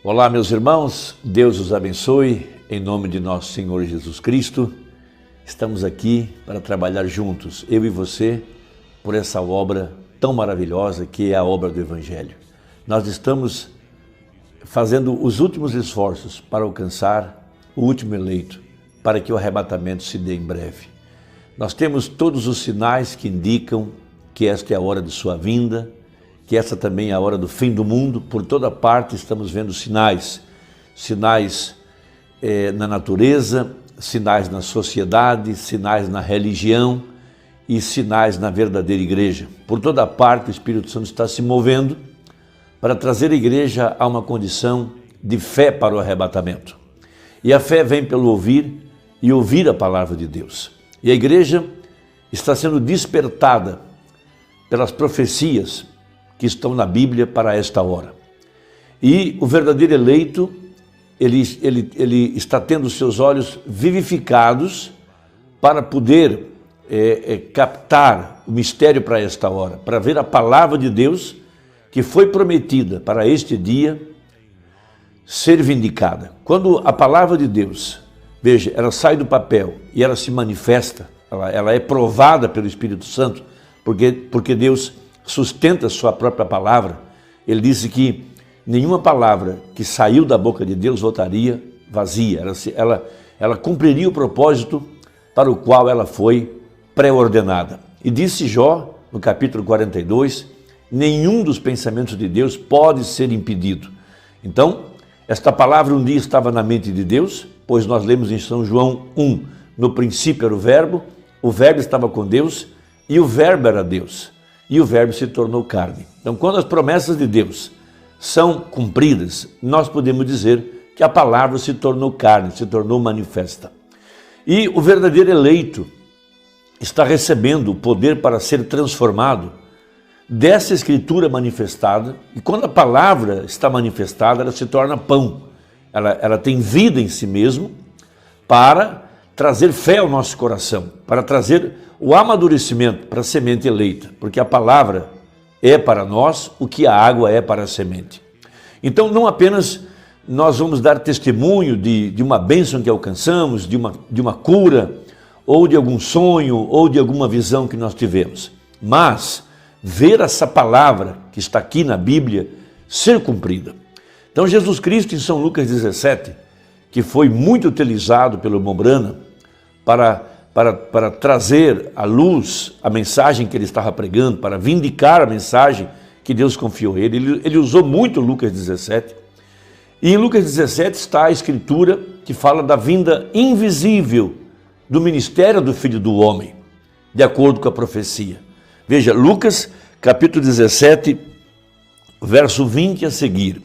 Olá, meus irmãos, Deus os abençoe, em nome de nosso Senhor Jesus Cristo. Estamos aqui para trabalhar juntos, eu e você, por essa obra tão maravilhosa que é a obra do Evangelho. Nós estamos fazendo os últimos esforços para alcançar o último eleito, para que o arrebatamento se dê em breve. Nós temos todos os sinais que indicam que esta é a hora de sua vinda, que essa também é a hora do fim do mundo. Por toda parte estamos vendo sinais na natureza, sinais na sociedade, sinais na religião e sinais na verdadeira igreja. Por toda parte o Espírito Santo está se movendo para trazer a igreja a uma condição de fé para o arrebatamento. E a fé vem pelo ouvir e ouvir a palavra de Deus. E a igreja está sendo despertada pelas profecias que estão na Bíblia para esta hora. E o verdadeiro eleito, ele está tendo seus olhos vivificados para poder captar o mistério para esta hora, para ver a palavra de Deus que foi prometida para este dia ser vindicada. Quando a palavra de Deus, veja, ela sai do papel e ela se manifesta, ela é provada pelo Espírito Santo, porque Deus sustenta a sua própria palavra. Ele disse que nenhuma palavra que saiu da boca de Deus voltaria vazia. Ela cumpriria o propósito para o qual ela foi pré-ordenada. E disse Jó, no capítulo 42, nenhum dos pensamentos de Deus pode ser impedido. Então, esta palavra um dia estava na mente de Deus, pois nós lemos em São João 1, no princípio era o Verbo estava com Deus e o Verbo era Deus. E o Verbo se tornou carne. Então, quando as promessas de Deus são cumpridas, nós podemos dizer que a palavra se tornou carne, se tornou manifesta. E o verdadeiro eleito está recebendo o poder para ser transformado dessa escritura manifestada. E quando a palavra está manifestada, ela se torna pão. Ela tem vida em si mesmo para trazer fé ao nosso coração, para trazer o amadurecimento para a semente eleita, porque a palavra é para nós o que a água é para a semente. Então, não apenas nós vamos dar testemunho de uma bênção que alcançamos, de uma cura, ou de algum sonho, ou de alguma visão que nós tivemos, mas ver essa palavra que está aqui na Bíblia ser cumprida. Então, Jesus Cristo, em São Lucas 17, que foi muito utilizado pelo Mombrana para trazer à luz a mensagem que ele estava pregando, para vindicar a mensagem que Deus confiou a ele. Ele usou muito Lucas 17. E em Lucas 17 está a escritura que fala da vinda invisível do ministério do Filho do Homem, de acordo com a profecia. Veja, Lucas capítulo 17, verso 20 a seguir.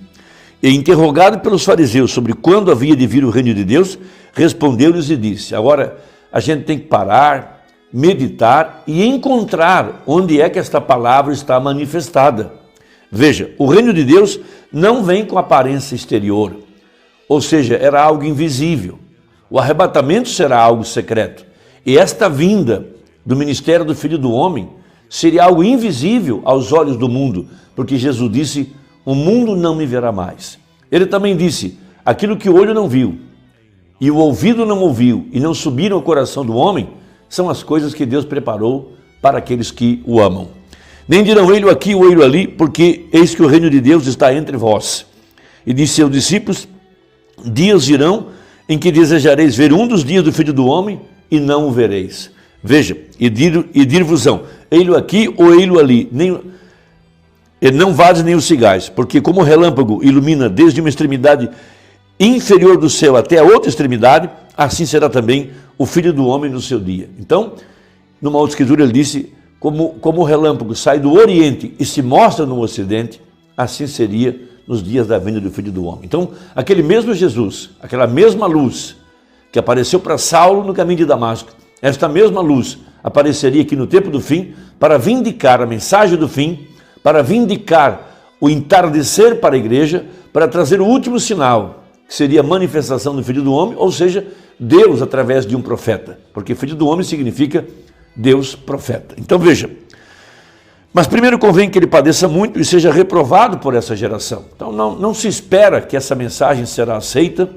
E interrogado pelos fariseus sobre quando havia de vir o reino de Deus, respondeu-lhes e disse: agora a gente tem que parar, meditar e encontrar onde é que esta palavra está manifestada. Veja, o reino de Deus não vem com aparência exterior, ou seja, era algo invisível. O arrebatamento será algo secreto. E esta vinda do ministério do Filho do Homem seria algo invisível aos olhos do mundo, porque Jesus disse: o mundo não me verá mais. Ele também disse: aquilo que o olho não viu, e o ouvido não ouviu, e não subiram ao coração do homem, são as coisas que Deus preparou para aqueles que o amam. Nem dirão ele aqui ou ele ali, porque eis que o reino de Deus está entre vós. E disse seus discípulos: dias virão em que desejareis ver um dos dias do Filho do Homem, e não o vereis. Veja, e dir-vos-ão, ele aqui ou ele ali, e não vades nem os cigais, porque como o relâmpago ilumina desde uma extremidade inferior do céu até a outra extremidade, assim será também o Filho do Homem no seu dia. Então, numa outra escritura ele disse, como o relâmpago sai do Oriente e se mostra no Ocidente, assim seria nos dias da vinda do Filho do Homem. Então, aquele mesmo Jesus, aquela mesma luz que apareceu para Saulo no caminho de Damasco, esta mesma luz apareceria aqui no tempo do fim para vindicar a mensagem do fim, para vindicar o entardecer para a igreja, para trazer o último sinal, que seria a manifestação do Filho do Homem, ou seja, Deus através de um profeta, porque Filho do Homem significa Deus profeta. Então veja, Mas primeiro convém que ele padeça muito e seja reprovado por essa geração. Então não se espera que essa mensagem será aceita,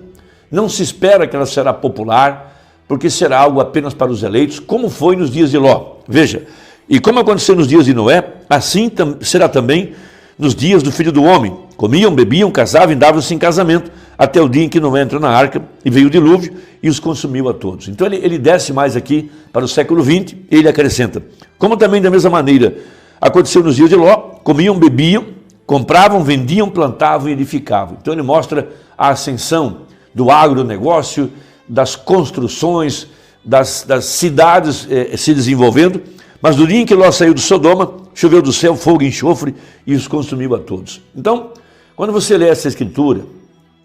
não se espera que ela será popular, porque será algo apenas para os eleitos, como foi nos dias de Ló. Veja, e como aconteceu nos dias de Noé, assim será também nos dias do Filho do Homem. Comiam, bebiam, casavam e davam-se em casamento, até o dia em que Noé entrou na arca e veio o dilúvio e os consumiu a todos. Então ele desce mais aqui para o século 20 e ele acrescenta, como também da mesma maneira aconteceu nos dias de Ló, comiam, bebiam, compravam, vendiam, plantavam e edificavam. Então ele mostra a ascensão do agronegócio, das construções, das cidades se desenvolvendo, mas no dia em que Ló saiu de Sodoma, choveu do céu fogo e enxofre e os consumiu a todos. Então, quando você lê essa escritura,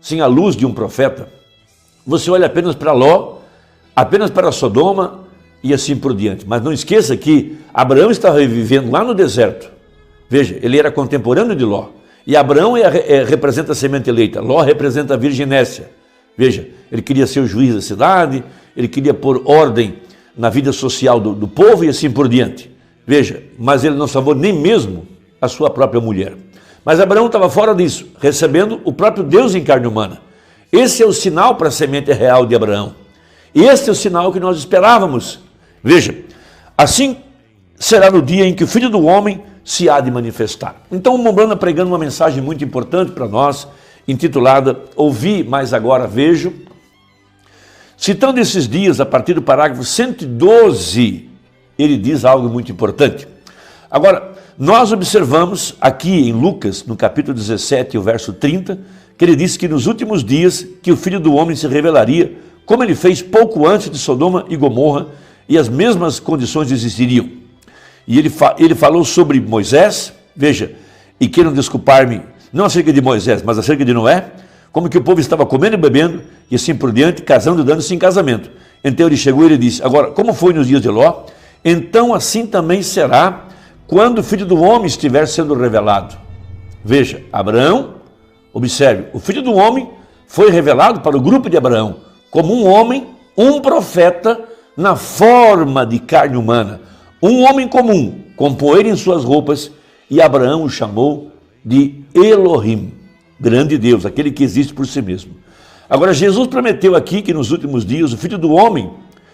sem a luz de um profeta, você olha apenas para Ló, apenas para Sodoma e assim por diante. Mas não esqueça que Abraão estava vivendo lá no deserto. Veja, ele era contemporâneo de Ló. E Abraão representa a semente eleita, Ló representa a virginécia. Veja, ele queria ser o juiz da cidade, ele queria pôr ordem na vida social do povo e assim por diante. Veja, mas ele não salvou nem mesmo a sua própria mulher. Mas Abraão estava fora disso, recebendo o próprio Deus em carne humana. Esse é o sinal para a semente real de Abraão. E esse é o sinal que nós esperávamos. Veja, assim será no dia em que o Filho do Homem se há de manifestar. Então o Mombrana pregando uma mensagem muito importante para nós, intitulada Ouvi, mas agora vejo. Citando esses dias, a partir do parágrafo 112, ele diz algo muito importante. Agora, nós observamos aqui em Lucas, no capítulo 17, o verso 30, que ele diz que nos últimos dias que o Filho do Homem se revelaria, como ele fez pouco antes de Sodoma e Gomorra, e as mesmas condições existiriam. E ele falou sobre Moisés, veja, e queiram desculpar-me, não acerca de Moisés, mas acerca de Noé, como que o povo estava comendo e bebendo, e assim por diante, casando e dando-se em casamento. Então ele chegou e ele disse, agora, como foi nos dias de Ló, então assim também será quando o Filho do Homem estiver sendo revelado. Veja, Abraão, observe, o Filho do Homem foi revelado para o grupo de Abraão, como um homem, um profeta, na forma de carne humana, um homem comum, com poeira em suas roupas, e Abraão o chamou de Elohim, grande Deus, aquele que existe por si mesmo. Agora, Jesus prometeu aqui que nos últimos dias o Filho do Homem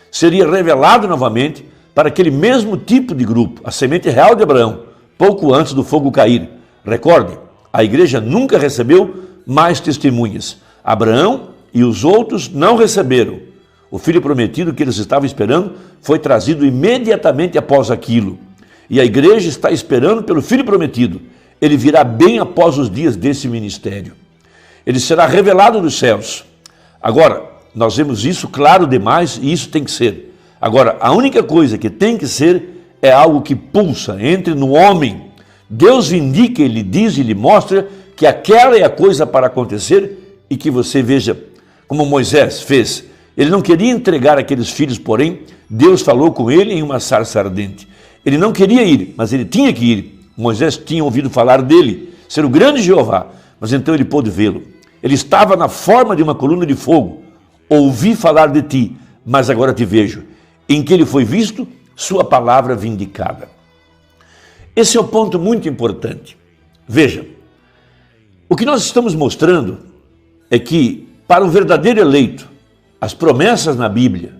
seria revelado novamente para aquele mesmo tipo de grupo, a semente real de Abraão, pouco antes do fogo cair. Recorde, a igreja nunca recebeu mais testemunhas. Abraão e os outros não receberam. O filho prometido que eles estavam esperando foi trazido imediatamente após aquilo. E a igreja está esperando pelo filho prometido. Ele virá bem após os dias desse ministério. Ele será revelado dos céus. Agora, nós vemos isso claro demais e isso tem que ser. Agora, a única coisa que tem que ser é algo que pulsa, entre no homem. Deus indica, ele diz e lhe mostra que aquela é a coisa para acontecer e que você veja como Moisés fez. Ele não queria entregar aqueles filhos, porém, Deus falou com ele em uma sarça ardente. Ele não queria ir, mas ele tinha que ir. Moisés tinha ouvido falar dele, ser o grande Jeová, mas então ele pôde vê-lo. Ele estava na forma de uma coluna de fogo. Ouvi falar de ti, mas agora te vejo. Em que ele foi visto, sua palavra vindicada. Esse é um ponto muito importante. Veja, o que nós estamos mostrando é que, para o verdadeiro eleito, as promessas na Bíblia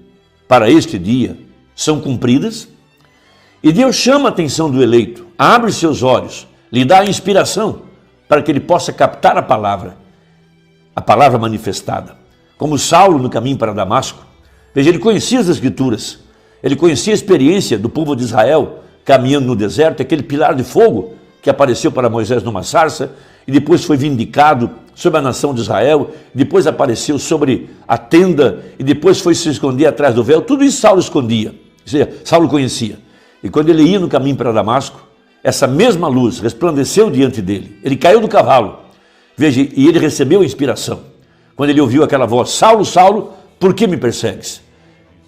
para este dia são cumpridas e Deus chama a atenção do eleito, abre seus olhos, lhe dá a inspiração para que ele possa captar a palavra manifestada. Como Saulo no caminho para Damasco, veja, ele conhecia as Escrituras, ele conhecia a experiência do povo de Israel caminhando no deserto, aquele pilar de fogo que apareceu para Moisés numa sarça e depois foi vindicado sobre a nação de Israel, depois apareceu sobre a tenda e depois foi se esconder atrás do véu. Tudo isso Saulo escondia, ou seja, Saulo conhecia. E quando ele ia no caminho para Damasco, essa mesma luz resplandeceu diante dele. Ele caiu do cavalo, veja, e ele recebeu a inspiração. Quando ele ouviu aquela voz, Saulo, Saulo, por que me persegues?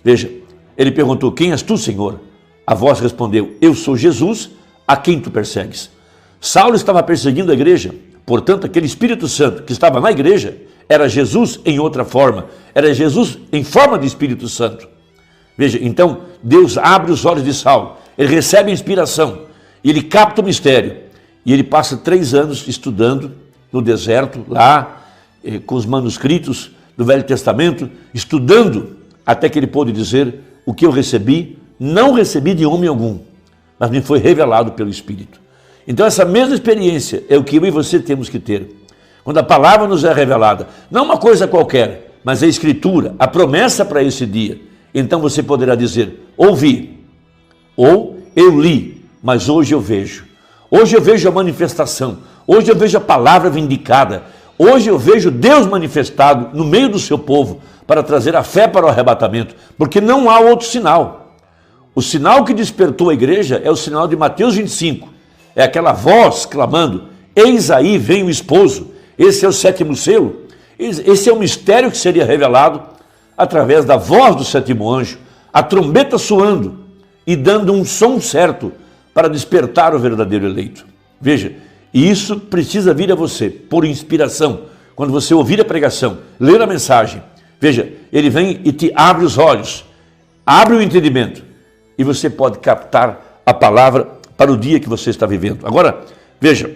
Veja, ele perguntou, quem és tu, Senhor? A voz respondeu, eu sou Jesus, a quem tu persegues? Saulo estava perseguindo a igreja, portanto, aquele Espírito Santo que estava na igreja era Jesus em outra forma, era Jesus em forma de Espírito Santo. Veja, então, Deus abre os olhos de Saulo, ele recebe a inspiração, e ele capta o mistério. E ele passa 3 anos estudando no deserto, lá, com os manuscritos do Velho Testamento, estudando, até que ele pôde dizer: o que eu recebi, não recebi de homem algum, mas me foi revelado pelo Espírito. Então essa mesma experiência é o que eu e você temos que ter. Quando a palavra nos é revelada, não uma coisa qualquer, mas a Escritura, a promessa para esse dia, então você poderá dizer: ouvi, ou eu li, mas hoje eu vejo. Hoje eu vejo a manifestação, hoje eu vejo a palavra vindicada, hoje eu vejo Deus manifestado no meio do seu povo para trazer a fé para o arrebatamento, porque não há outro sinal. O sinal que despertou a igreja é o sinal de Mateus 25, é aquela voz clamando: eis aí vem o esposo. Esse é o 7º selo, esse é o mistério que seria revelado através da voz do 7º anjo, a trombeta soando e dando um som certo para despertar o verdadeiro eleito. Veja, e isso precisa vir a você por inspiração. Quando você ouvir a pregação, ler a mensagem, veja, ele vem e te abre os olhos, abre o entendimento, e você pode captar a palavra para o dia que você está vivendo. Agora, veja,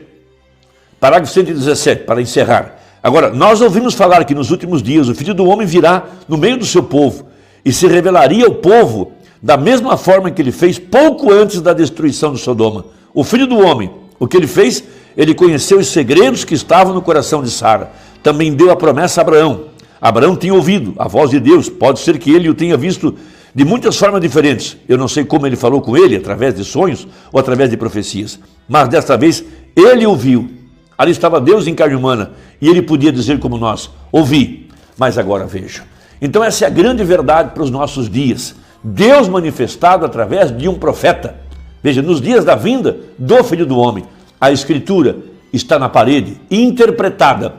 parágrafo 117, para encerrar. Agora, nós ouvimos falar que nos últimos dias o Filho do Homem virá no meio do seu povo e se revelaria ao povo da mesma forma que ele fez pouco antes da destruição de Sodoma. O Filho do Homem, o que ele fez? Ele conheceu os segredos que estavam no coração de Sara. Também deu a promessa a Abraão. Abraão tinha ouvido a voz de Deus. Pode ser que ele o tenha visto de muitas formas diferentes. Eu não sei como ele falou com ele, através de sonhos ou através de profecias. Mas desta vez ele ouviu. Ali estava Deus em carne humana e ele podia dizer como nós: ouvi, mas agora vejo. Então essa é a grande verdade para os nossos dias. Deus manifestado através de um profeta. Veja, nos dias da vinda do Filho do Homem, a Escritura está na parede, interpretada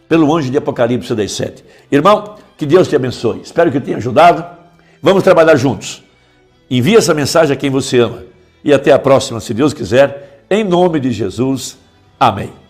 pelo anjo de Apocalipse 17. Irmão, que Deus te abençoe. Espero que eu tenha ajudado. Vamos trabalhar juntos. Envie essa mensagem a quem você ama. E até a próxima, se Deus quiser, em nome de Jesus. Amém.